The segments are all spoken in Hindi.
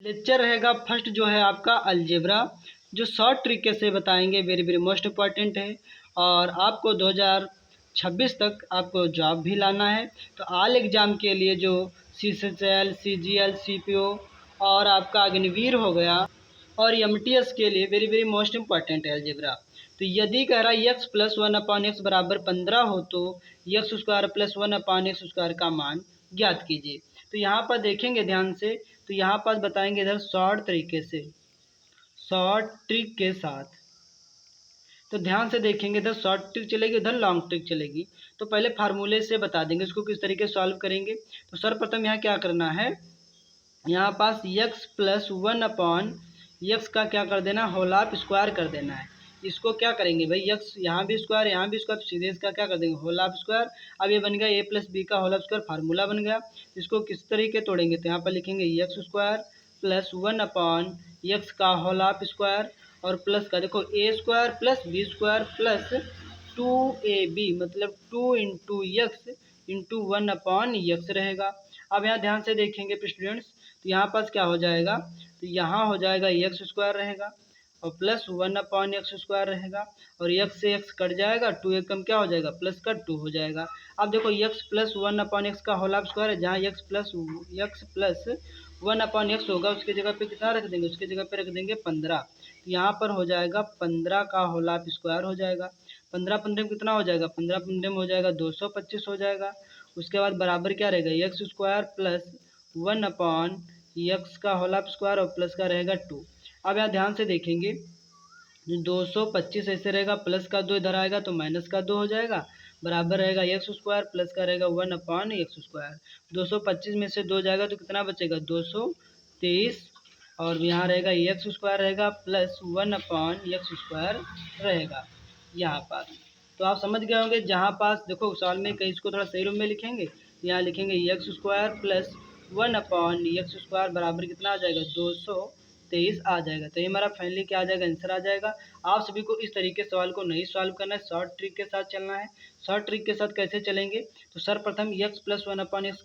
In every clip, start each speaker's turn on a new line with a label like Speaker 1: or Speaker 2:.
Speaker 1: लेक्चर रहेगा फर्स्ट जो है आपका अलजेब्रा, जो शॉर्ट तरीके से बताएंगे, वेरी वेरी मोस्ट इम्पॉर्टेंट है और आपको 2026 तक आपको जॉब भी लाना है। तो आल एग्ज़ाम के लिए जो CCL, CGL, CPO और आपका अग्निवीर हो गया और MTS के लिए वेरी वेरी मोस्ट इम्पॉर्टेंट है अलजेब्रा। तो यदि कह रहा है x+1/x बराबर 15 हो तो x² + 1/x² का मान ज्ञात कीजिए। तो यहाँ पर देखेंगे ध्यान से, तो यहाँ पर बताएंगे इधर शॉर्ट तरीके से, शॉर्ट ट्रिक के साथ। तो ध्यान से देखेंगे, इधर शॉर्ट ट्रिक चलेगी, इधर लॉन्ग ट्रिक चलेगी। तो पहले फार्मूले से बता देंगे इसको किस तरीके से सॉल्व करेंगे। तो सर्वप्रथम यहाँ क्या करना है, यहाँ पास x+1/x का क्या कर देना, होल ऑफ स्क्वायर कर देना है। इसको क्या करेंगे भाई, x यहाँ भी स्क्वायर यहाँ भी स्क्वायर, तो सीधे इसका क्या कर देंगे, होल ऑफ स्क्वायर। अब ये बन गया a+b का होल ऑफ स्क्वायर, फार्मूला बन गया। इसको किस तरीके तोड़ेंगे, तो यहाँ पर लिखेंगे x² + 1/x का होल ऑफ स्क्वायर और प्लस का देखो a² + b² + 2ab मतलब 2 × x × 1/x रहेगा। अब यहाँ ध्यान से देखेंगे स्टूडेंट्स, तो यहाँ पास क्या हो जाएगा, तो यहाँ हो जाएगा x² रहेगा और प्लस 1/x² रहेगा और x से x कट जाएगा, 2 एकम क्या हो जाएगा, प्लस का 2 हो जाएगा। अब देखो x+1/x का होल ऑफ स्क्वायर है, जहाँ x+1/x होगा उसकी जगह पे कितना रख देंगे, उसकी जगह पे रख देंगे 15। तो यहाँ पर हो जाएगा 15 का होल ऑफ स्क्वायर हो जाएगा। 15 15 में कितना हो जाएगा, 15 15 में हो जाएगा 225 हो जाएगा। उसके बाद बराबर क्या रहेगा, x² + 1/x का होल ऑफ स्क्वायर और प्लस का रहेगा 2। अब यहाँ ध्यान से देखेंगे, 225 ऐसे रहेगा, प्लस का 2 इधर आएगा तो माइनस का 2 हो जाएगा, बराबर रहेगा x² प्लस का रहेगा 1/x²। 225 में से 2 जाएगा तो कितना बचेगा, 223 और यहाँ रहेगा x² रहेगा प्लस 1/x² रहेगा यहाँ पर। तो आप समझ गए होंगे, जहाँ पास देखो सवाल में कहीं इसको थोड़ा सही रूप में लिखेंगे, यहाँ लिखेंगे x² + 1/x² बराबर कितना आ जाएगा, 223 आ जाएगा। तो ये हमारा फाइनली क्या आ जाएगा, आंसर आ जाएगा। आप सभी को इस तरीके सवाल को नहीं सॉल्व करना है, शॉर्ट ट्रिक के साथ चलना है। शॉर्ट ट्रिक के साथ कैसे चलेंगे, तो सर्वप्रथम x+1/x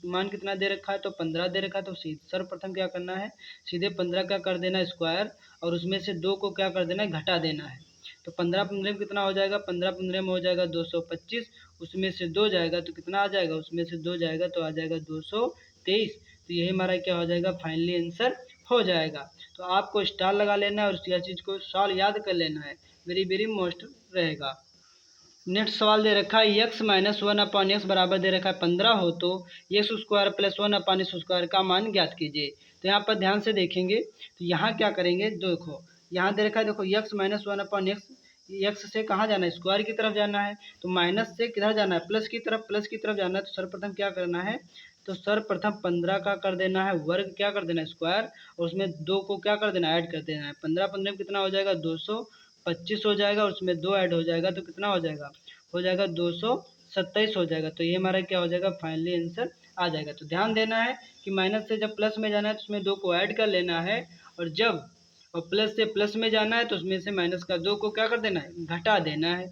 Speaker 1: मान कितना दे रखा है, तो 15 दे रखा है। तो सर्वप्रथम क्या करना है, सीधे 15 का कर देना स्क्वायर और उसमें से 2 को क्या कर देना है, घटा देना है। तो 15 15 में कितना हो जाएगा, 15 15 में हो जाएगा 225, उसमें से 2 जाएगा तो कितना आ जाएगा, उसमें से 2 जाएगा तो आ जाएगा 223। तो यही हमारा क्या हो जाएगा, फाइनली आंसर हो जाएगा। तो आपको स्टार लगा लेना है और यह चीज़ को सॉल्व याद कर लेना है, वेरी वेरी मोस्ट रहेगा। नेक्स्ट सवाल दे रखा है x-1/x बराबर दे रखा है 15 हो तो x² + 1/x² का मान ज्ञात कीजिए। तो यहाँ पर ध्यान से देखेंगे, तो यहाँ क्या करेंगे, देखो यहाँ दे रखा है, देखो x-1/x, x से कहाँ जाना है, स्क्वायर की तरफ जाना है, तो माइनस से किधर जाना है, प्लस की तरफ जाना है। तो सर्वप्रथम क्या करना है, तो सर्वप्रथम 15 का कर देना है वर्ग, क्या कर देना है स्क्वायर और उसमें 2 को क्या कर देना है, ऐड कर देना है। 15 15 में कितना हो जाएगा, 225 हो जाएगा, उसमें 2 ऐड हो जाएगा तो कितना हो जाएगा, 227 हो जाएगा। तो ये हमारा क्या हो जाएगा, फाइनली आंसर आ जाएगा। तो ध्यान देना है कि माइनस से जब प्लस में जाना है तो उसमें 2 को ऐड कर लेना है और जब प्लस से प्लस में जाना है तो उसमें से माइनस का 2 को क्या कर देना है, घटा देना है।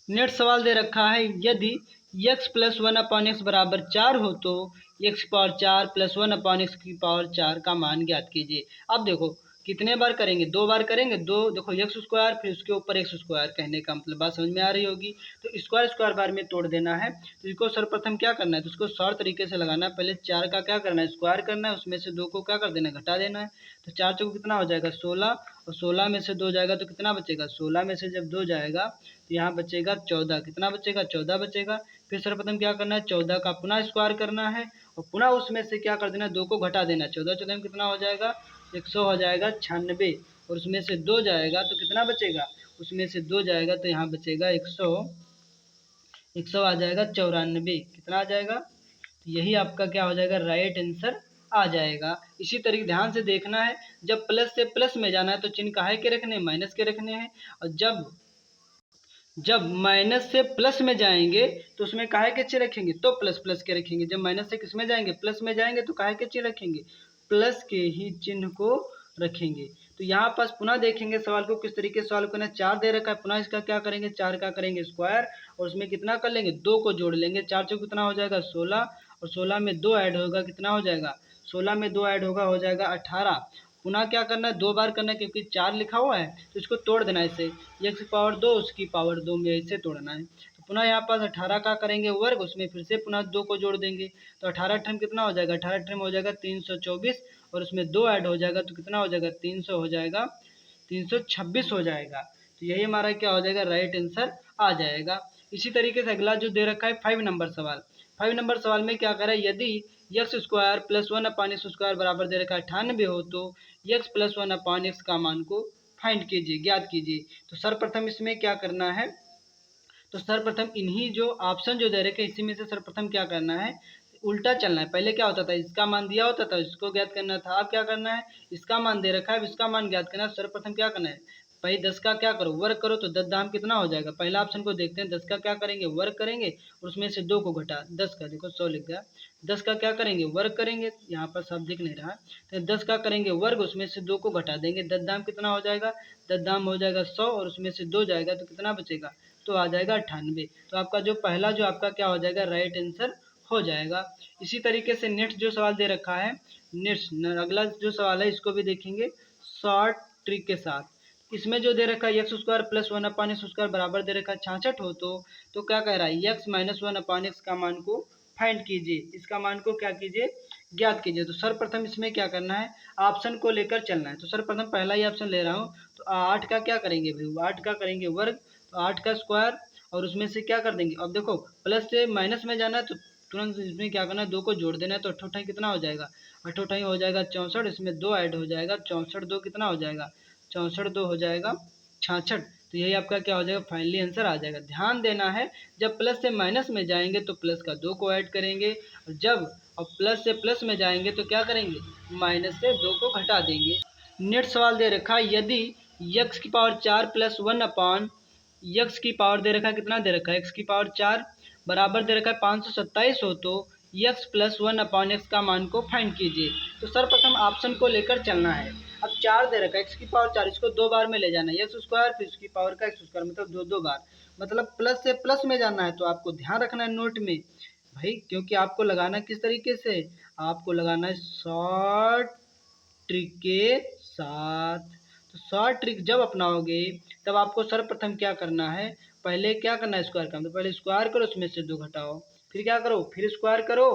Speaker 1: नेक्स्ट सवाल दे रखा है, यदि x+1/x बराबर 4 हो तो x⁴ + 1/x⁴ का मान ज्ञात कीजिए। अब देखो कितने बार करेंगे, 2 बार करेंगे, 2 देखो x² फिर उसके ऊपर x² कहने का मतलब बात समझ में आ रही होगी। तो स्क्वायर बार में तोड़ देना है। तो इसको सर्वप्रथम क्या करना है, तो उसको शॉर्ट तरीके से लगाना है। पहले 4 का क्या करना है, स्क्वायर करना है, उसमें से 2 को क्या कर देना है, घटा देना है। तो 4 चौको कितना हो जाएगा, 16 और 16 में से 2 जाएगा तो कितना बचेगा, 16 में से जब 2 जाएगा तो यहाँ बचेगा 14, कितना बचेगा, 14 बचेगा। फिर सर्वप्रथम क्या करना है, 14 का पुनः स्क्वायर करना है और पुनः उसमें से क्या कर देना है, 2 को घटा देना है। 14 14 में कितना हो जाएगा, 100 हो जाएगा 96 और उसमें से 2 जाएगा तो कितना बचेगा, उसमें से 2 जाएगा तो यहाँ बचेगा 100 आ जाएगा 94, कितना आ जाएगा, तो यही आपका क्या हो जाएगा, राइट आंसर आ जाएगा। इसी तरीके ध्यान से देखना है, जब प्लस से प्लस में जाना है तो चिन्ह काहे के रखने हैं, माइनस के रखने हैं और जब माइनस से प्लस में जाएंगे तो उसमें काहे के चिन्ह रखेंगे, तो प्लस प्लस के रखेंगे। जब माइनस से किस में जाएंगे, प्लस में जाएंगे तो काहे के चिन्ह रखेंगे, प्लस के ही चिन्ह को रखेंगे। तो यहाँ पास पुनः देखेंगे सवाल को किस तरीके से सॉल्व करना है। 4 दे रखा है, पुनः इसका क्या करेंगे, 4 का करेंगे स्क्वायर और उसमें कितना कर लेंगे, 2 को जोड़ लेंगे। 4 चौक कितना हो जाएगा, 16 और 16 में 2 ऐड होगा, कितना हो जाएगा, 16 में 2 ऐड होगा, हो जाएगा 18। पुनः क्या करना है, 2 बार करना है क्योंकि 4 लिखा हुआ है तो इसको तोड़ देना है ऐसे, x की पावर 2 उसकी पावर 2 में ऐसे तोड़ना है। तो पुनः यहाँ पास 18 का करेंगे वर्ग, उसमें फिर से पुनः 2 को जोड़ देंगे तो 18 टर्म कितना हो जाएगा, 18 टर्म हो जाएगा 324 और उसमें 2 ऐड हो जाएगा तो कितना हो जाएगा, 300 हो जाएगा, 326 हो जाएगा। तो यही हमारा क्या हो जाएगा, राइट आंसर आ जाएगा। इसी तरीके से अगला जो दे रखा है 5 नंबर सवाल, 5 नंबर सवाल में क्या करें, यदि x square plus 1/x square बराबर दे रखा है 98 हो तो x प्लस 1/x का मान को फाइंड कीजिए, ज्ञात कीजिए। तो सर्वप्रथम इसमें क्या करना है, तो सर्वप्रथम इन्हीं जो ऑप्शन जो दे रखे इसी में से सर्वप्रथम क्या करना है, उल्टा चलना है। पहले क्या होता था, इसका मान दिया होता था, इसको ज्ञात करना था। अब क्या करना है, इसका मान दे रखा है, इसका मान ज्ञात करना है। सर्वप्रथम क्या करना है, भाई 10 का क्या करो, वर्ग करो तो 10 दाम कितना हो जाएगा। पहला ऑप्शन को देखते हैं, 10 का क्या करेंगे, वर्ग करेंगे और उसमें से 2 को घटा, 10 का देखो 100 लिख गया, 10 का क्या करेंगे, वर्ग करेंगे, यहाँ पर सब दिख नहीं रहा, तो 10 का करेंगे वर्ग, उसमें से 2 को घटा देंगे, 10 दाम कितना हो जाएगा, 10 दाम हो जाएगा 100 और उसमें से 2 जाएगा तो कितना बचेगा, तो आ जाएगा 98। तो आपका जो पहला जो आपका क्या हो जाएगा, राइट आंसर हो जाएगा। इसी तरीके से नेक्स्ट जो सवाल दे रखा है, नेक्स्ट अगला जो सवाल है इसको भी देखेंगे शॉर्ट ट्रिक के साथ। इसमें जो दे रखा है x square plus 1/x square बराबर दे रखा है 66 हो तो क्या कह रहा है, x माइनस 1/x का मान को फाइंड कीजिए, इसका मान को क्या कीजिए, ज्ञात कीजिए। तो सर्वप्रथम इसमें क्या करना है, ऑप्शन को लेकर चलना है। तो सर्वप्रथम पहला ही ऑप्शन ले रहा हूँ, तो 8 का क्या करेंगे भाई, 8 का करेंगे वर्ग, तो 8 का स्क्वायर और उसमें से क्या कर देंगे, अब देखो प्लस से माइनस में जाना है तो तुरंत इसमें क्या करना है, 2 को जोड़ देना है तो अठोठाई कितना हो जाएगा, अठोठाई हो जाएगा 64, इसमें 2 ऐड हो जाएगा 64, 2 कितना हो जाएगा, 64 2 हो जाएगा 66। तो यही आपका क्या हो जाएगा, फाइनली आंसर आ जाएगा। ध्यान देना है, जब प्लस से माइनस में जाएंगे तो प्लस का 2 को ऐड करेंगे और जब प्लस से प्लस में जाएंगे तो क्या करेंगे, माइनस से 2 को घटा देंगे। नेक्स्ट सवाल दे रखा है, यदि x की पावर 4 प्लस 1 x की पावर दे रखा है, कितना दे रखा है, x की पावर 4 बराबर दे रखा है 527 हो तो x प्लस 1/x का मान को फाइंड कीजिए। तो सर्वप्रथम ऑप्शन को लेकर चलना है। अब 4 दे रखा है, x की पावर 4, इसको 2 बार में ले जाना है, एक्स स्क्वायर फिर उसकी पावर का x स्क्वायर, मतलब 2 बार, मतलब प्लस से प्लस में जाना है। तो आपको ध्यान रखना है नोट में भाई, क्योंकि आपको लगाना किस तरीके से, आपको लगाना है शॉर्ट ट्रिक के साथ। तो शॉर्ट ट्रिक जब अपनाओगे तब आपको सर्वप्रथम क्या करना है, पहले क्या करना है, स्क्वायर का, तो पहले स्क्वायर करो उसमें से 2 घटाओ, फिर क्या करो, फिर स्क्वायर करो,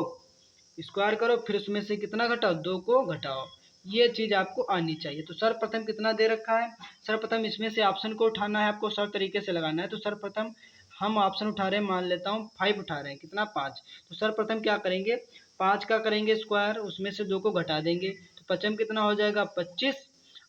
Speaker 1: स्क्वायर करो फिर उसमें से कितना घटाओ, 2 को घटाओ। ये चीज़ आपको आनी चाहिए। तो सर्वप्रथम कितना दे रखा है, सर्वप्रथम इसमें से ऑप्शन को उठाना है, आपको सर्व तरीके से लगाना है। तो सर्वप्रथम हम ऑप्शन उठा रहे हैं, मान लेता हूँ 5 उठा रहे हैं, कितना 5। तो सर्वप्रथम क्या करेंगे, 5 का करेंगे स्क्वायर, उसमें से 2 को घटा देंगे तो 5 में कितना हो जाएगा 25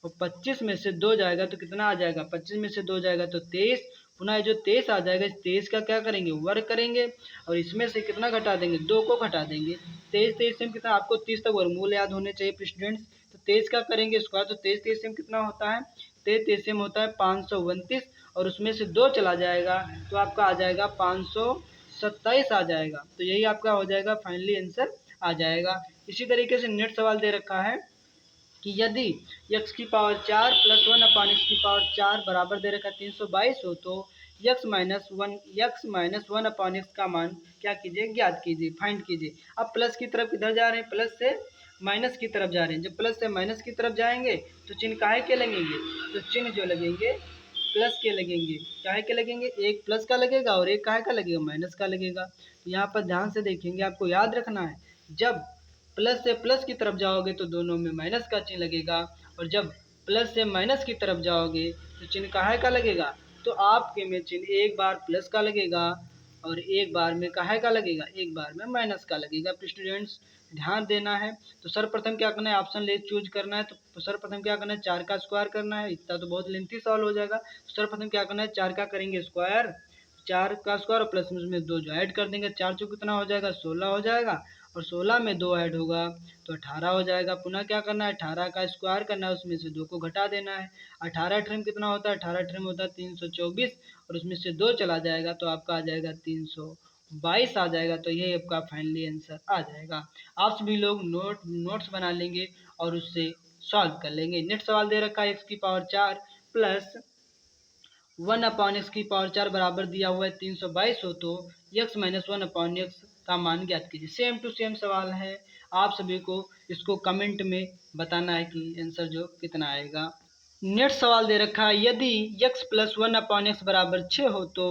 Speaker 1: और 25 में से 2 जाएगा तो कितना आ जाएगा, 25 में से 2 जाएगा तो 23। पुनः जो 23 आ जाएगा, इस 23 का क्या करेंगे, वर्ग करेंगे और इसमें से कितना घटा देंगे, 2 को घटा देंगे। 23 से कितना, आपको 30 तक वर्गमूल याद होने चाहिए स्टूडेंट्स। तो 23 का करेंगे स्क्वायर, तो 23 से कितना होता है, 23 से होता है 529 और उसमें से 2 चला जाएगा तो आपका आ जाएगा 527 आ जाएगा। तो यही आपका हो जाएगा, फाइनली आंसर आ जाएगा। इसी तरीके से नेक्स्ट सवाल दे रखा है कि यदि x की पावर 4 प्लस 1/x की पावर 4 बराबर दे रखा 322 हो तो x माइनस 1/x का मान क्या कीजिए, ज्ञात कीजिए, फाइंड कीजिए। अब प्लस की तरफ किधर जा रहे हैं, प्लस से माइनस की तरफ जा रहे हैं। जब प्लस से माइनस की तरफ जाएंगे तो चिन्ह काहे के लगेंगे, तो चिन्ह जो लगेंगे प्लस के लगेंगे, काहे के लगेंगे, एक प्लस का लगेगा और एक काहे का लगेगा, माइनस का लगेगा। तो यहाँ पर ध्यान से देखेंगे, आपको याद रखना है, जब प्लस से प्लस की तरफ जाओगे तो दोनों में माइनस का चिन्ह लगेगा और जब प्लस से माइनस की तरफ जाओगे तो चिन्ह काहे का लगेगा, तो आपके में चिन्ह एक बार प्लस का लगेगा और एक बार में काहे का लगेगा, एक बार में माइनस का लगेगा। तो स्टूडेंट्स ध्यान देना है। तो सर्वप्रथम क्या करना है, ऑप्शन ले चूज करना है। तो सर्वप्रथम क्या करना है, 4 का स्क्वायर करना है, इतना तो बहुत लेंथी सवाल हो जाएगा। तो सर्वप्रथम क्या करना है, 4 का करेंगे स्क्वायर, 4 का स्क्वायर और प्लस में उसमें 2 जो ऐड कर देंगे, 4 चौक कितना हो जाएगा, 16 हो जाएगा और 16 में 2 ऐड होगा तो 18 हो जाएगा। पुनः क्या करना है, 18 का स्क्वायर करना है, उसमें से 2 को घटा देना है। 18 ट्रिम कितना होता है, 18 ट्रिम होता है 324 और उसमें से 2 चला जाएगा तो आपका आ जाएगा 322 आ जाएगा। तो ये आपका फाइनली आंसर आ जाएगा। आप सभी लोग नोट्स बना लेंगे और उससे सॉल्व कर लेंगे। नेक्स्ट सवाल दे रखा है, x की पावर 4 प्लस 1/x की पावर 4 बराबर दिया हुआ है 322 हो तो x माइनस 1/x का मान ज्ञात कीजिए। सेम टू सेम सवाल है, आप सभी को इसको कमेंट में बताना है कि आंसर जो कितना आएगा। नेक्स्ट सवाल दे रखा है, यदि x plus one upon x बराबर 6 हो तो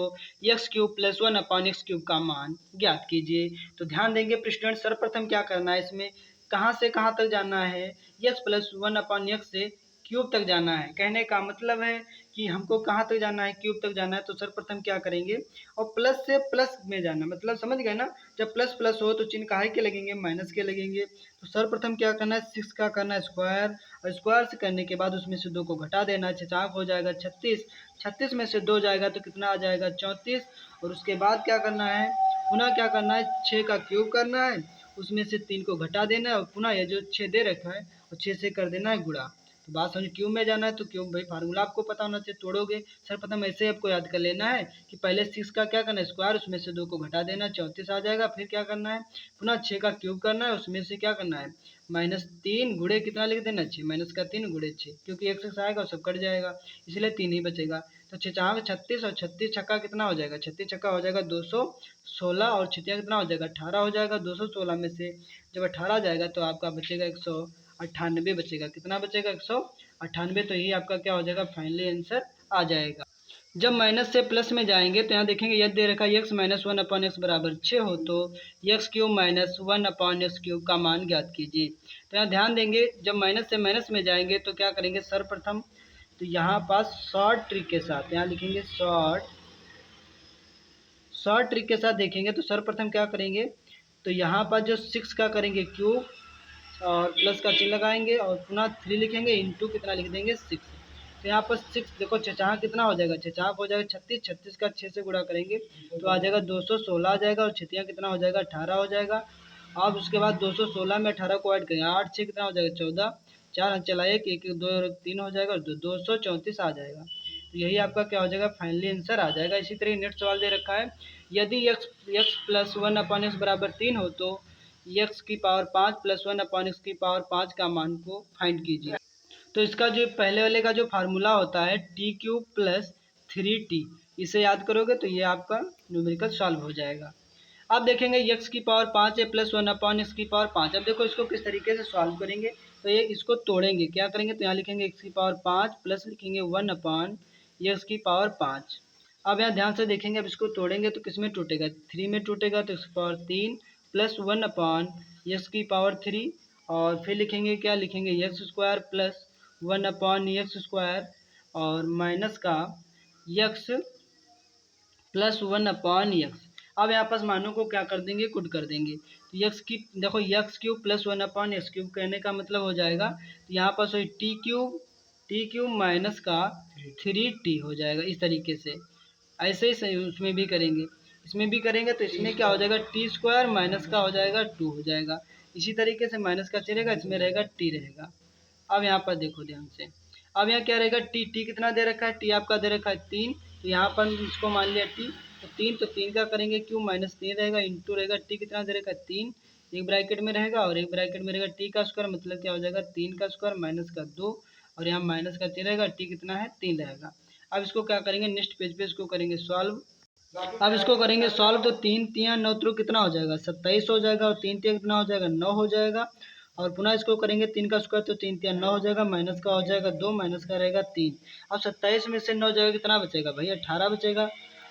Speaker 1: x cube plus one upon x cube का मान ज्ञात कीजिए। तो ध्यान देंगे स्टूडेंट, सर्वप्रथम क्या करना है, इसमें कहाँ से कहाँ तक जाना है, x plus one upon x से क्यूब तक जाना है। कहने का मतलब है कि हमको कहाँ तक जाना है, क्यूब तक जाना है। तो सर्वप्रथम क्या करेंगे, और प्लस से प्लस में जाना, मतलब समझ गए ना, जब प्लस प्लस हो तो चिन्ह काहे के लगेंगे, माइनस के लगेंगे। तो सर्वप्रथम क्या करना है, 6 का करना है स्क्वायर, और स्क्वायर से करने के बाद उसमें से 2 को घटा देना है, 6 हो जाएगा 36, 36 में से 2 जाएगा तो कितना आ जाएगा 34। और उसके बाद क्या करना है, पुनः क्या करना है, 6 का क्यूब करना है, उसमें से 3 को घटा देना है, और पुनः ये जो 6 दे रखा है और 6 से कर देना है गुणा। तो बात समझ, क्यूब में जाना है तो क्यूब भाई फार्मूला आपको पता होना चाहिए, तोड़ोगे। सर्वप्रथम ऐसे आपको याद कर लेना है कि पहले 6 का क्या करना है स्क्वायर, उसमें से 2 को घटा देना, 34 आ जाएगा। फिर क्या करना है, पुनः 6 का क्यूब करना है, उसमें से क्या करना है -3 गुणे कितना लिख देना 6, माइनस का 3 गुणे 6, क्योंकि एक से आएगा और सब कट जाएगा, इसलिए 3 ही बचेगा। तो 6 चार 36 और 36 छक्का कितना हो जाएगा, 36 छक्का हो जाएगा 216, और छिटिया कितना हो जाएगा 18 हो जाएगा। 216 में से जब 18 जाएगा तो आपका बचेगा 198 बचेगा। कितना बचेगा 198। तो यही आपका क्या हो जाएगा, फाइनली आंसर आ जाएगा। जब माइनस से प्लस में जाएंगे तो यहाँ देखेंगे यदि दे रखा है x minus one upon x बराबर 6 हो तो x cube minus one upon x cube का मान ज्ञात कीजिए। तो यहाँ ध्यान देंगे, जब माइनस से माइनस में जाएंगे तो क्या करेंगे, सर्वप्रथम तो यहाँ पास शॉर्ट ट्रिक के साथ यहाँ लिखेंगे शॉर्ट ट्रिक के साथ देखेंगे। तो सर्वप्रथम क्या करेंगे, तो यहाँ पर जो 6 का करेंगे क्यूब और प्लस का चिन्ह लगाएंगे, और पुनः 3 लिखेंगे, इंटू कितना लिख देंगे 6। तो यहाँ पर 6 देखो, छचाक कितना हो जाएगा, छचाक हो जाएगा 36, 36 का 6 से गुणा करेंगे तो आ जाएगा 216 आ जाएगा, और छतियाँ कितना हो जाएगा 18 हो जाएगा। अब उसके बाद 216 में 18 को ऐड करेंगे, 8 6 कितना हो जाएगा 14, 4 हाथ चला एक, एक 2 3 हो जाएगा, और 234 आ जाएगा। तो यही आपका क्या हो जाएगा, फाइनली आंसर आ जाएगा। इसी तरह नेक्स्ट सवाल दे रखा है, यदि x plus one upon x बराबर 3 हो तो एक्स की power 5 plus one upon x की पावर 5 का मान को फाइंड कीजिए। तो इसका जो पहले वाले का जो फार्मूला होता है टी क्यूब प्लस 3t, इसे याद करोगे तो ये आपका न्यूमेरिकल सॉल्व हो जाएगा। अब देखेंगे x की पावर 5 है प्लस वन अपॉन एक्स की पावर 5। अब देखो इसको किस तरीके से सॉल्व करेंगे, तो ये इसको तोड़ेंगे, क्या करेंगे, तो यहाँ लिखेंगे x की पावर 5 प्लस लिखेंगे 1 अपॉन एक्स की पावर 5। अब यहाँ ध्यान से देखेंगे, अब इसको तोड़ेंगे तो किस में टूटेगा, 3 में टूटेगा, तो एक्स की पावर 3 प्लस 1 अपॉन एक्स की पावर 3, और फिर लिखेंगे क्या, लिखेंगे x square plus 1 upon x square, और माइनस का एक्स प्लस 1 अपॉन एक्स। अब यहाँ पास मानों को क्या कर देंगे, कुट कर देंगे। तो एक्स की देखो x cube plus 1 upon x cube कहने का मतलब हो जाएगा, तो यहाँ पास वही टी क्यूब माइनस का 3t हो जाएगा। इस तरीके से ऐसे ही सही उसमें भी करेंगे, इसमें भी करेंगे, तो इसमें क्या हो जाएगा, टी स्क्वायर माइनस का हो जाएगा 2 हो जाएगा। इसी तरीके से माइनस का चलेगा, इसमें रहेगा टी रहेगा। अब यहाँ पर देखो ध्यान से, अब यहाँ क्या रहेगा, टी कितना दे रखा है, टी आपका दे रखा है 3, तो यहाँ पर इसको मान लिया टी, तो 3 का करेंगे क्यों, -3 रहेगा, इंटू रहेगा टी कितना दे रखा है 3, एक ब्रैकेट में रहेगा और एक ब्रैकेट में रहेगा टी का स्क्वायर, मतलब क्या हो जाएगा 3 का स्क्वायर माइनस का 2, और यहाँ माइनस का 3 रहेगा, टी कितना है 3 रहेगा। अब इसको क्या करेंगे, नेक्स्ट पेज पे इसको करेंगे सॉल्व। अब इसको करेंगे सॉल्व, तो 3 3 9 त्रू कितना हो जाएगा 27 हो जाएगा, और 3 3 कितना हो जाएगा 9 हो जाएगा, और पुनः इसको करेंगे 3 का स्क्वायर, तो 3 3 9 हो जाएगा, माइनस का हो जाएगा 2, माइनस का रहेगा 3। अब 27 में से 9 जाएगा कितना बचेगा भाई 18 बचेगा,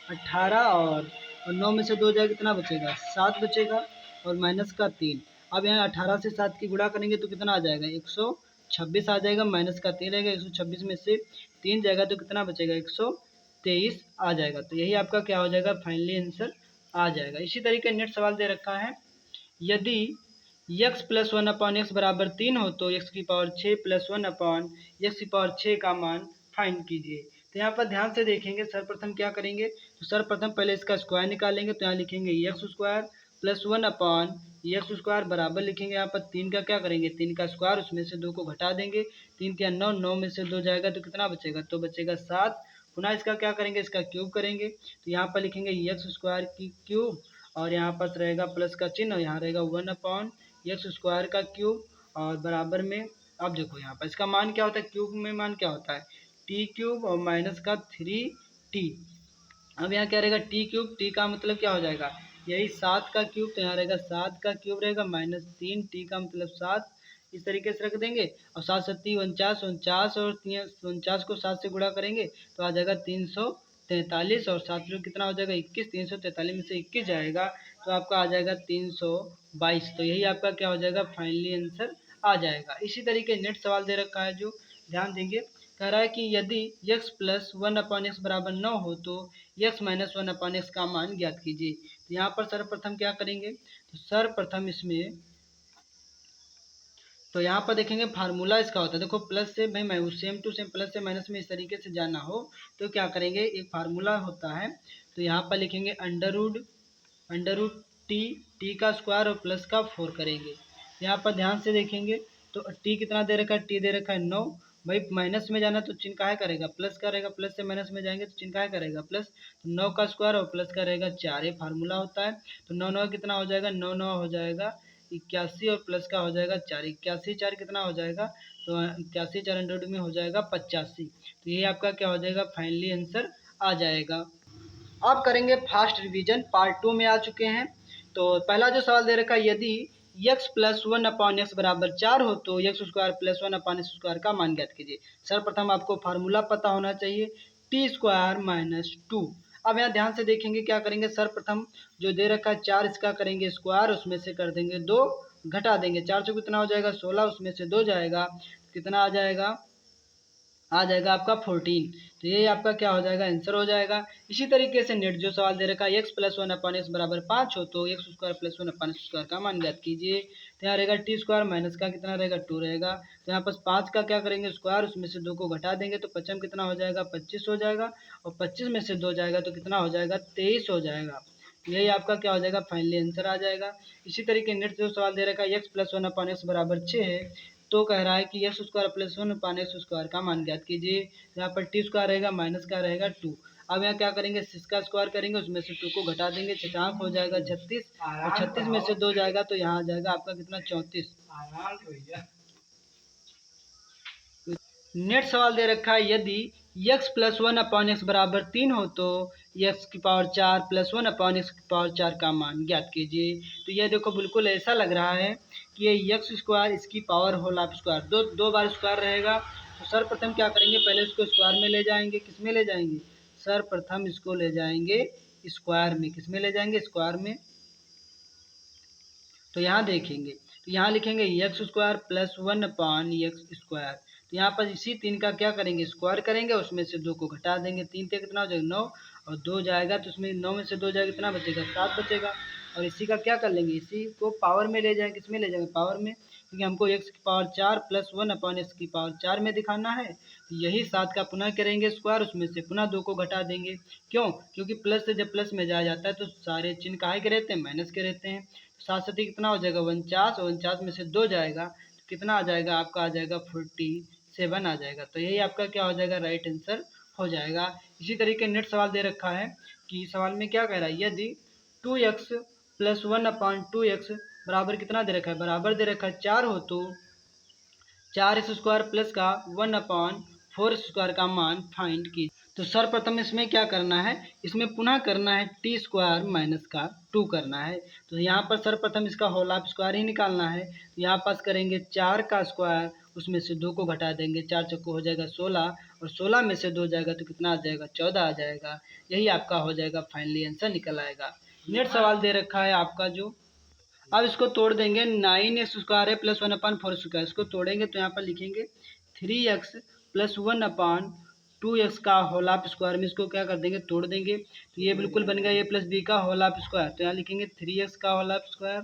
Speaker 1: 18 और 9 में से 2 जाएगा कितना बचेगा 7 बचेगा, और माइनस का 3। अब यहाँ 18 से 7 की गुणा करेंगे तो कितना आ जाएगा 126 आ जाएगा, माइनस का 3 रहेगा, 126 में से 3 जाएगा तो कितना बचेगा 123 आ जाएगा। तो यही आपका क्या हो जाएगा, फाइनली आंसर आ जाएगा। इसी तरीके नेक्स्ट सवाल दे रखा है, यदि x प्लस 1 अपॉन एक्स बराबर 3 हो तो x की पावर 6 प्लस 1 अपॉन एक्स की पावर 6 का मान फाइंड कीजिए। तो यहाँ पर ध्यान से देखेंगे, सर्वप्रथम क्या करेंगे, तो सर्वप्रथम पहले इसका स्क्वायर निकालेंगे, तो यहाँ लिखेंगे x square plus 1 upon x square बराबर लिखेंगे, यहाँ पर 3 का क्या करेंगे, 3 का स्क्वायर, उसमें से 2 को घटा देंगे, 3 3 9, 9 में से 2 जाएगा तो कितना बचेगा, तो बचेगा 7। पुनः इसका क्या करेंगे, इसका क्यूब करेंगे, तो यहाँ पर लिखेंगे एक्स स्क्वायर की क्यूब, और यहाँ पर रहेगा प्लस का चिन्ह, और यहाँ रहेगा 1 अपॉन एक्स स्क्वायर का क्यूब, और बराबर में, अब देखो यहाँ पर इसका मान क्या होता है, क्यूब में मान क्या होता है टी क्यूब और माइनस का 3t। अब यहाँ क्या रहेगा टी क्यूब, टी का मतलब क्या हो जाएगा यही 7 का क्यूब, तो यहाँ रहेगा 7 का क्यूब रहेगा माइनस 3t का मतलब 7, इस तरीके से रख देंगे। और 7 सत्ती 49, 49 और 49 को 7 से गुणा करेंगे तो आ जाएगा 343, और 7 में कितना हो जाएगा 21, 343 में से 21 जाएगा तो आपका आ जाएगा 322। तो यही आपका क्या हो जाएगा फाइनली आंसर आ जाएगा। इसी तरीके नेक्स्ट सवाल दे रखा है जो ध्यान देंगे, कह रहा है कि यदि x प्लस 1/x बराबर 9 हो तो x माइनस 1/x का मान ज्ञात कीजिए। तो यहाँ पर सर्वप्रथम क्या करेंगे, तो सर्वप्रथम इसमें तो यहाँ पर देखेंगे फार्मूला इसका होता है, देखो प्लस से भाई मैं सेम टू सेम प्लस से माइनस में इस तरीके से जाना हो तो क्या करेंगे, एक फार्मूला होता है। तो यहाँ पर लिखेंगे अंडर रूट टी का स्क्वायर और प्लस का 4 करेंगे। यहाँ पर ध्यान से देखेंगे तो टी कितना दे रखा है, टी दे रखा है 9। भाई माइनस में जाना तो चिन्ह काहे करेगा, प्लस का रहेगा, प्लस से माइनस में जाएंगे तो चिन्ह काहे करेगा प्लस। तो 9 का स्क्वायर और प्लस का रहेगा 4, ये फार्मूला होता है। तो 9 9 कितना हो जाएगा, 9 9 हो जाएगा 81, और प्लस का हो जाएगा 4, 81 4 कितना हो जाएगा, तो 81 4 100 में हो जाएगा 85। तो ये आपका क्या हो जाएगा फाइनली आंसर आ जाएगा। अब करेंगे फास्ट रिवीजन, पार्ट 2 में आ चुके हैं। तो पहला जो सवाल दे रखा है, यदि x प्लस 1/x बराबर 4 हो तो x square plus 1/x square का मान ज्ञात कीजिए। सर्वप्रथम आपको फार्मूला पता होना चाहिए, टी स्क्वायर माइनस 2। अब यहाँ ध्यान से देखेंगे क्या करेंगे, सर्वप्रथम जो दे रखा है 4 इसका करेंगे स्क्वायर, उसमें से कर देंगे 2, घटा देंगे 4 से कितना हो जाएगा 16, उसमें से 2 जाएगा कितना आ जाएगा आपका 14। तो ये आपका क्या हो जाएगा आंसर हो जाएगा। इसी तरीके से नेट जो सवाल दे रखा है x प्लस 1/x बराबर 5 हो तो x square plus 1/x square का मान ज्ञात कीजिए। तो यहाँ रहेगा टी स्क्वायर माइनस का कितना रहेगा 2 रहेगा। तो यहाँ पर 5 का क्या करेंगे स्क्वायर, उसमें से 2 को घटा देंगे तो 5 कितना हो जाएगा 25 हो जाएगा, और 25 में से 2 जाएगा तो कितना हो जाएगा 23 हो जाएगा। यही आपका क्या हो जाएगा फाइनली आंसर आ जाएगा। इसी तरीके नेक्स्ट जो सवाल दे रखा है x प्लस 1/x बराबर 6 है तो कह रहा है कि x square plus 1/x square का मान ज्ञात कीजिए। यहाँ पर टी स्क्वायर रहेगा माइनस का रहेगा 2। अब यहाँ क्या करेंगे 6 का स्क्वायर करेंगे, उसमें से 2 को घटा देंगे, 6 हो जाएगा 36, और 36 में से 2 जाएगा तो यहाँ आ जाएगा आपका कितना 34। नेक्स्ट सवाल दे रखा है, यदि x प्लस 1/x बराबर 3 हो तो x की पावर 4 प्लस 1/x की पावर 4 का मान ज्ञात कीजिए। तो ये देखो बिल्कुल ऐसा लग रहा है कि ये x स्क्वायर इसकी पावर होल ऑफ स्क्वायर, दो बार स्क्वायर रहेगा। तो सर्वप्रथम क्या करेंगे, पहले इसको स्क्वायर में ले जाएंगे, किस में ले जाएंगे, सर्वप्रथम इसको ले जाएंगे स्क्वायर में, किस में ले जाएंगे स्क्वायर में। तो यहाँ देखेंगे तो यहाँ लिखेंगे x square plus 1/x square. तो यहाँ पर इसी 3 का क्या करेंगे स्क्वायर करेंगे, उसमें से 2 को घटा देंगे, 3 से कितना हो जाएगा 9, और 2 जाएगा तो उसमें 9 में से 2 जाएगा कितना बचेगा 7 बचेगा। और इसी का क्या कर लेंगे, इसी को पावर में ले जाएंगे, किस में ले जाएंगे पावर में, क्योंकि हमको x की पावर 4 प्लस 1/x की पावर 4 में दिखाना है। तो यही 7 का पुनः करेंगे स्क्वायर, उसमें से पुनः 2 को घटा देंगे, क्यों, क्योंकि प्लस से जब प्लस में जाया जाता है तो सारे चिन्ह काहे के रहते हैं माइनस के रहते हैं। 7 से कितना हो जाएगा 49, और 49 में से 2 जाएगा तो कितना आ जाएगा आपका आ जाएगा 47 आ जाएगा। तो यही आपका क्या हो जाएगा राइट आंसर हो जाएगा। इसी तरीके नेक्स्ट सवाल दे रखा है कि सवाल में क्या कह रहा है, यदि 2x प्लस 1/2x बराबर कितना दे रखा है, बराबर दे रखा है 4 हो तो 4x स्क्वायर प्लस का 1/4 स्क्वायर का मान फाइंड कीजिए। तो सर्वप्रथम इसमें क्या करना है, इसमें पुनः करना है टी स्क्वायर माइनस का 2 करना है। तो यहाँ पर सर्वप्रथम इसका होल ऑफ स्क्वायर ही निकालना है। तो यहाँ पास करेंगे 4 का स्क्वायर, उसमें से 2 को घटा देंगे, 4 चौको हो जाएगा 16, और 16 में से 2 जाएगा तो कितना आ जाएगा 14 आ जाएगा। यही आपका हो जाएगा फाइनली आंसर निकल आएगा। नेक्स्ट सवाल दे रखा है आपका जो, अब इसको तोड़ देंगे, 9x स्क्वायर है प्लस 1/4 स्क्वायर, इसको तोड़ेंगे तो यहाँ पर लिखेंगे 3x प्लस 1/2x का होल ऑफ स्क्वायर में इसको क्या कर देंगे तोड़ देंगे। तो ये बिल्कुल बन गया a प्लस बी का होल ऑफ स्क्वायर। तो यहाँ लिखेंगे 3x का whole of square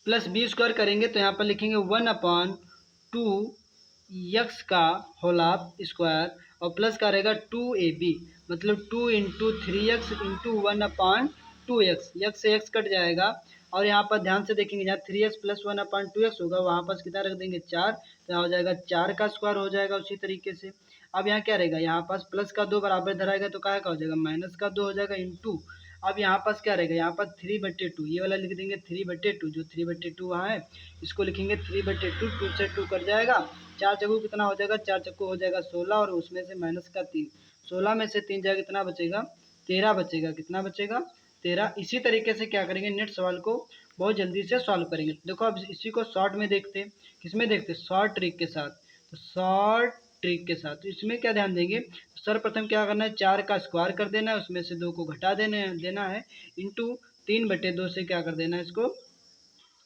Speaker 1: plus B square करेंगे तो यहाँ पर लिखेंगे 1/2x का होल ऑफ स्क्वायर, और प्लस का रहेगा 2ab, मतलब 2 into 3x into 1/2x, x से x कट जाएगा। और यहाँ पर ध्यान से देखेंगे जहाँ 3x प्लस 1/2x होगा वहाँ पर कितना रख देंगे 4, तो यहाँ हो जाएगा 4 का स्क्वायर हो जाएगा उसी तरीके से। अब यहाँ क्या रहेगा, यहाँ पास प्लस का 2 बराबर धराएगा तो क्या का हो जाएगा माइनस का 2 हो जाएगा इंटू। अब यहाँ पास क्या रहेगा, यहाँ पर 3/2, ये वाला लिख देंगे 3/2, जो 3/2 वहाँ है इसको लिखेंगे 3/2, 2 से 2 कट जाएगा, 4 चक्कू कितना हो जाएगा, 4 चक्कू हो जाएगा 16, और उसमें से माइनस का 3, 16 में से 3 जाएगा कितना बचेगा 13 बचेगा। कितना बचेगा? 13। इसी तरीके से क्या करेंगे, नेक्स्ट सवाल को बहुत जल्दी से सॉल्व करेंगे। देखो अब इसी को शॉर्ट में देखते हैं, किसमें देखते हैं, शॉर्ट ट्रिक के साथ। तो शॉर्ट ट्रिक के साथ तो इसमें क्या ध्यान देंगे, सर्वप्रथम क्या करना है, 4 का स्क्वायर कर देना है, उसमें से 2 को घटा देना है, इंटू 3/2 से क्या कर देना है, इसको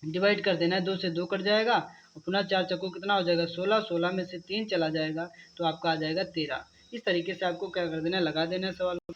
Speaker 1: डिवाइड कर देना है। 2 से 2 कट जाएगा और पुनः 4 चक्कों कितना हो जाएगा, 16। 16 में से 3 चला जाएगा तो आपका आ जाएगा 13। इस तरीके से आपको क्या कर देना है, लगा देना है सवाल को।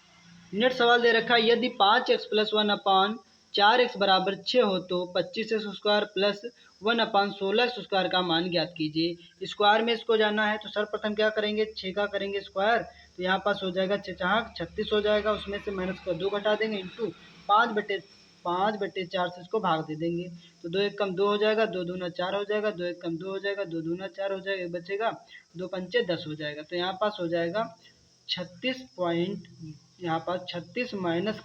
Speaker 1: नेक्स्ट सवाल दे रखा है, यदि 5x + 1/4x बराबर 6 हो तो 25x² + 1/16x² का मान ज्ञात कीजिए। स्क्वायर में इसको जाना है तो सर्वप्रथम क्या करेंगे, 6 का करेंगे स्क्वायर, तो यहाँ पास हो जाएगा 6 छहाक 36 हो जाएगा। उसमें से माइनस का 2 घटा देंगे, इंटू 5/4 से इसको भाग दे देंगे। तो 2 एक कम 2 हो जाएगा, 2 दूना 4 हो जाएगा, 2 एक कम 2 हो जाएगा, 2 दूना 4 हो जाएगा, बचेगा 2 पंचे 10 हो जाएगा। तो यहाँ पास हो जाएगा 36 पॉइंट, यहाँ पास 36 माइनस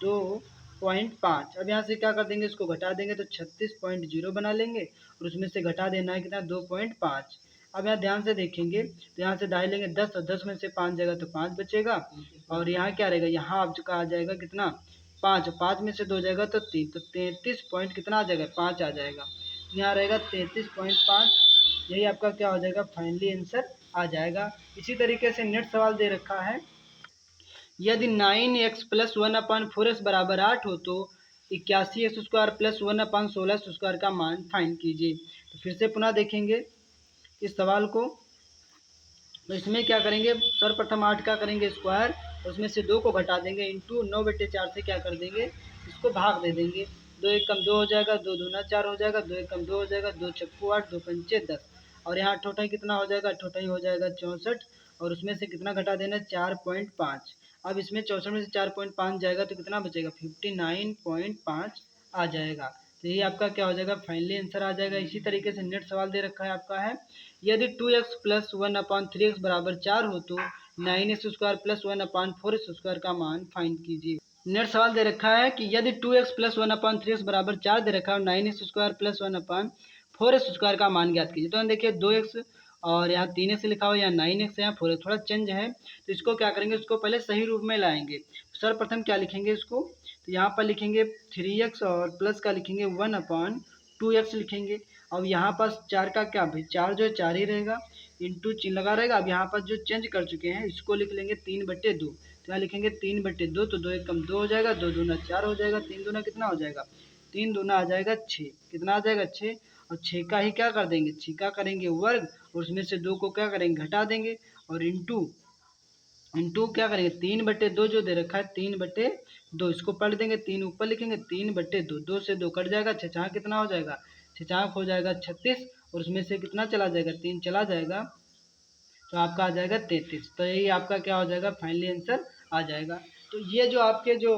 Speaker 1: 2.5। अब यहाँ से क्या कर देंगे, इसको घटा देंगे तो 36.0 बना लेंगे और उसमें से घटा देना है कितना, 2.5। अब यहाँ ध्यान से देखेंगे तो यहाँ से दाई लेंगे 10 और 10 में से 5 जाएगा तो 5 बचेगा। और यहाँ क्या रहेगा, यहाँ आपका आ जाएगा कितना, 5। 5 में से 2 जाएगा तो 3, तो 33 पॉइंट कितना आ जाएगा, 5 आ जाएगा। यहाँ रहेगा 33.5। यही आपका क्या हो जाएगा, फाइनली आंसर आ जाएगा। इसी तरीके से नेक्स्ट सवाल दे रखा है, यदि 9x + 1/4x बराबर 8 हो तो 81x² + 1/16x² का मान फाइंड कीजिए। तो फिर से पुनः देखेंगे इस सवाल को। तो इसमें क्या करेंगे, सर्वप्रथम 8 का करेंगे स्क्वायर, उसमें से 2 को घटा देंगे, इंटू 9/4 से क्या कर देंगे, इसको भाग दे देंगे। 2 एक कम 2 हो जाएगा, 2 दूना 4 हो जाएगा, 2 एक कम 2 हो जाएगा, 2 चक्कू 8, 2 पंचे 10। और यहाँ ठोठाई कितना हो जाएगा, ठोठाई हो जाएगा 64 और उसमें से कितना घटा देना, 4.5। अब इसमें 64 में से 4.5 जाएगा तो कितना बचेगा, 59.5 आ जाएगा। तो यही आपका क्या हो जाएगा, फाइनली आंसर आ जाएगा। इसी तरीके से नेक्स्ट सवाल दे रखा है आपका है, यदि 2x + 1/3x बराबर 4 हो तो 9x² + 1/4x² का मान फाइंड कीजिए। नेक्स्ट सवाल दे रखा है कि यदि 2x + 1/3x बराबर 4 दे रखा है और 9x² + 1/4x² का मान ज्ञात कीजिए। तो हम देखिए 2x और यहाँ 3x लिखा हुआ है, यहाँ 9x है, यहाँ 4x, थोड़ा चेंज है। तो इसको क्या करेंगे, इसको पहले सही रूप में लाएंगे। सर्वप्रथम क्या लिखेंगे इसको, तो यहाँ पर लिखेंगे 3x और प्लस का लिखेंगे 1/2x लिखेंगे। अब यहाँ पास 4 का क्या भाई, 4 जो है 4 ही रहेगा, इंटू चिन्ह लगा रहेगा। अब यहाँ पर जो चेंज कर चुके हैं इसको लिख लेंगे 3/2। तो यहाँ लिखेंगे 3/2, तो 2 एक कम 2 हो जाएगा, 2 दूना 4 हो जाएगा, 3 दूना कितना हो जाएगा, 3 दूना आ जाएगा 6। कितना आ जाएगा, 6। और 6 का ही क्या कर देंगे, 6 का करेंगे वर्ग और उसमें से 2 को क्या करेंगे, घटा देंगे और इंटू क्या करेंगे, 3/2 जो दे रखा है 3/2, इसको पलट देंगे, 3 ऊपर लिखेंगे, 3/2, 2 से 2 कट जाएगा, छछाक कितना हो जाएगा, छछाक हो जाएगा 36 और उसमें से कितना चला जाएगा, 3 चला जाएगा तो आपका आ जाएगा 33। तो यही आपका क्या हो जाएगा, फाइनली आंसर आ जाएगा। तो ये जो आपके जो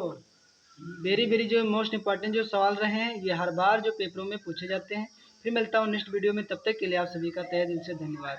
Speaker 1: वेरी वेरी जो मोस्ट इंपॉर्टेंट जो सवाल रहे हैं, ये हर बार जो पेपरों में पूछे जाते हैं। फिर मिलता हूँ नेक्स्ट वीडियो में, तब तक के लिए आप सभी का तहे दिल से धन्यवाद।